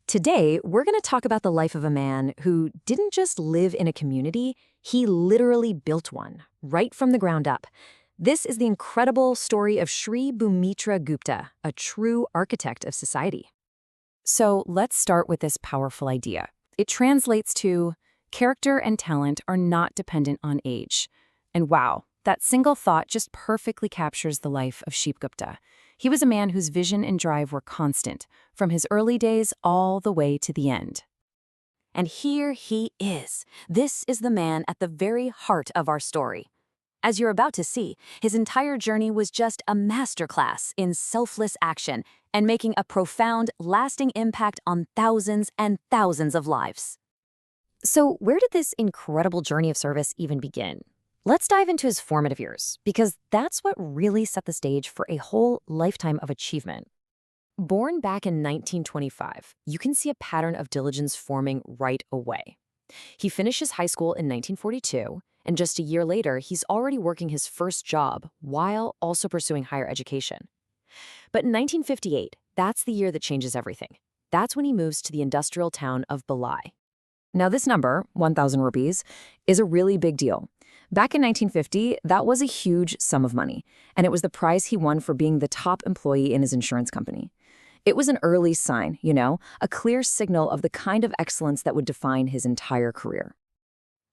Today, we're going to talk about the life of a man who didn't just live in a community, he literally built one, right from the ground up. This is the incredible story of Sri Bhumitra Gupta, a true architect of society. So let's start with this powerful idea. It translates to, character and talent are not dependent on age. And wow, that single thought just perfectly captures the life of Sri Gupta. He was a man whose vision and drive were constant, from his early days all the way to the end. And here he is. This is the man at the very heart of our story. As you're about to see, his entire journey was just a masterclass in selfless action and making a profound, lasting impact on thousands and thousands of lives. So where did this incredible journey of service even begin? Let's dive into his formative years, because that's what really set the stage for a whole lifetime of achievement. Born back in 1925, you can see a pattern of diligence forming right away. He finishes high school in 1942, and just a year later, he's already working his first job while also pursuing higher education. But in 1958, that's the year that changes everything. That's when he moves to the industrial town of Bhilai. Now this number, 1,000 rupees, is a really big deal. Back in 1950, that was a huge sum of money, and it was the prize he won for being the top employee in his insurance company. It was an early sign, a clear signal of the kind of excellence that would define his entire career.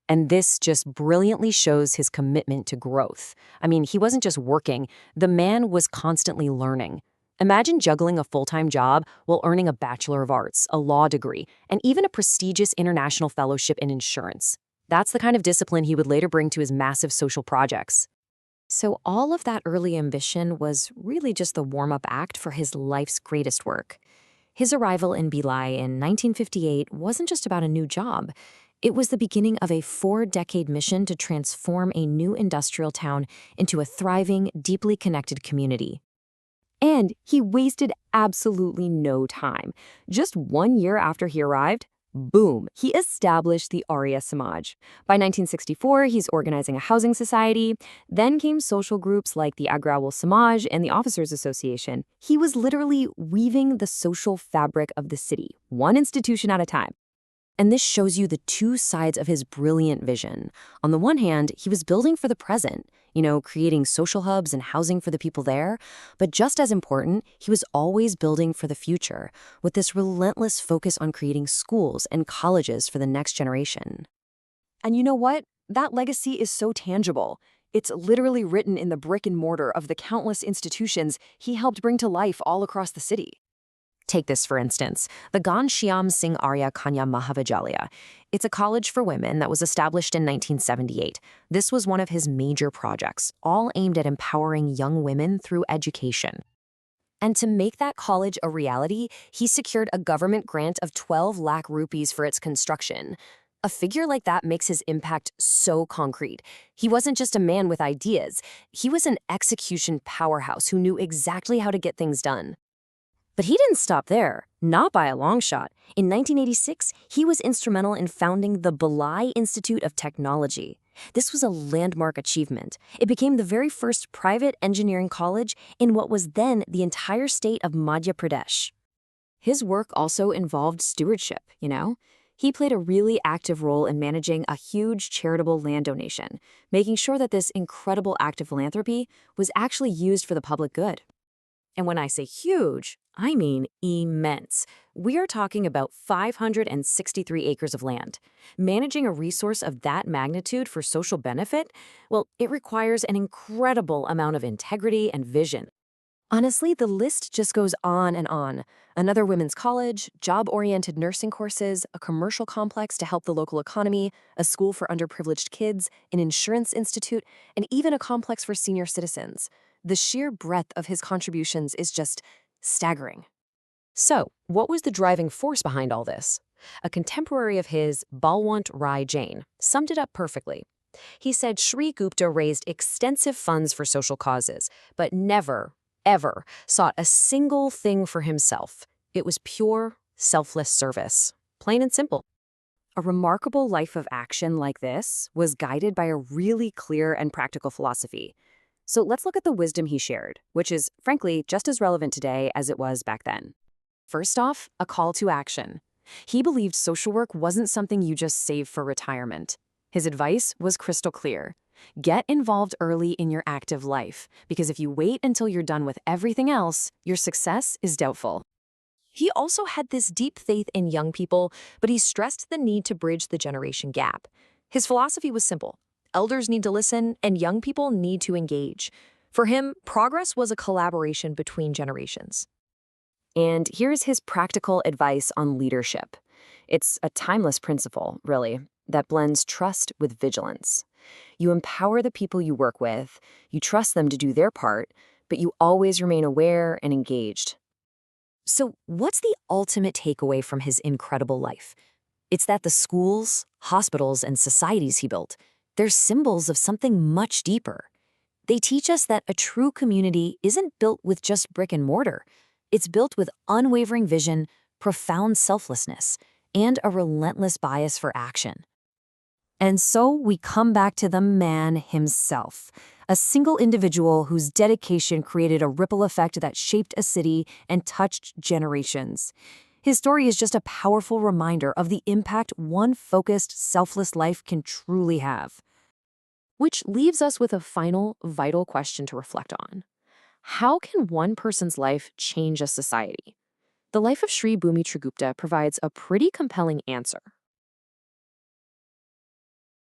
And this just brilliantly shows his commitment to growth. I mean, he wasn't just working, the man was constantly learning. Imagine juggling a full-time job while earning a Bachelor of Arts, a law degree, and even a prestigious international fellowship in insurance. That's the kind of discipline he would later bring to his massive social projects. So all of that early ambition was really just the warm-up act for his life's greatest work. His arrival in Bhilai in 1958 wasn't just about a new job. It was the beginning of a 4-decade mission to transform a new industrial town into a thriving, deeply connected community. And he wasted absolutely no time. Just 1 year after he arrived, boom, he established the Arya Samaj. By 1964, he's organizing a housing society. Then came social groups like the Agrawal Samaj and the Officers Association. He was literally weaving the social fabric of the city, one institution at a time. And this shows you the two sides of his brilliant vision. On the one hand, he was building for the present, creating social hubs and housing for the people there. But just as important, he was always building for the future, with this relentless focus on creating schools and colleges for the next generation. And you know what? That legacy is so tangible. It's literally written in the brick and mortar of the countless institutions he helped bring to life all across the city. Take this, for instance, the Ghanshyam Singh Arya Kanya Mahavidyalaya. It's a college for women that was established in 1978. This was one of his major projects, all aimed at empowering young women through education. And to make that college a reality, he secured a government grant of 12 lakh rupees for its construction. A figure like that makes his impact so concrete. He wasn't just a man with ideas. He was an execution powerhouse who knew exactly how to get things done. But he didn't stop there, not by a long shot. In 1986, he was instrumental in founding the Bhilai Institute of Technology. This was a landmark achievement. It became the very first private engineering college in what was then the entire state of Madhya Pradesh. His work also involved stewardship, He played a really active role in managing a huge charitable land donation, making sure that this incredible act of philanthropy was actually used for the public good. And when I say huge, I mean immense. We are talking about 563 acres of land. Managing a resource of that magnitude for social benefit, well, it requires an incredible amount of integrity and vision. Honestly, the list just goes on and on. Another women's college, job-oriented nursing courses, a commercial complex to help the local economy, a school for underprivileged kids, an insurance institute, and even a complex for senior citizens. The sheer breadth of his contributions is just staggering. So, what was the driving force behind all this? A contemporary of his, Balwant Rai Jain, summed it up perfectly. He said Sri Gupta raised extensive funds for social causes, but never, ever sought a single thing for himself. It was pure, selfless service. Plain and simple. A remarkable life of action like this was guided by a really clear and practical philosophy. So let's look at the wisdom he shared, which is, frankly, just as relevant today as it was back then. First off, a call to action. He believed social work wasn't something you just save for retirement. His advice was crystal clear. Get involved early in your active life, because if you wait until you're done with everything else, your success is doubtful. He also had this deep faith in young people, but he stressed the need to bridge the generation gap. His philosophy was simple. Elders need to listen, and young people need to engage. For him, progress was a collaboration between generations. And here's his practical advice on leadership. It's a timeless principle, really, that blends trust with vigilance. You empower the people you work with, you trust them to do their part, but you always remain aware and engaged. So, what's the ultimate takeaway from his incredible life? It's that the schools, hospitals, and societies he built, they're symbols of something much deeper. They teach us that a true community isn't built with just brick and mortar. It's built with unwavering vision, profound selflessness, and a relentless bias for action. And so we come back to the man himself, a single individual whose dedication created a ripple effect that shaped a city and touched generations. His story is just a powerful reminder of the impact one focused, selfless life can truly have. Which leaves us with a final, vital question to reflect on. How can one person's life change a society? The life of Sri Bhumitra Gupta provides a pretty compelling answer.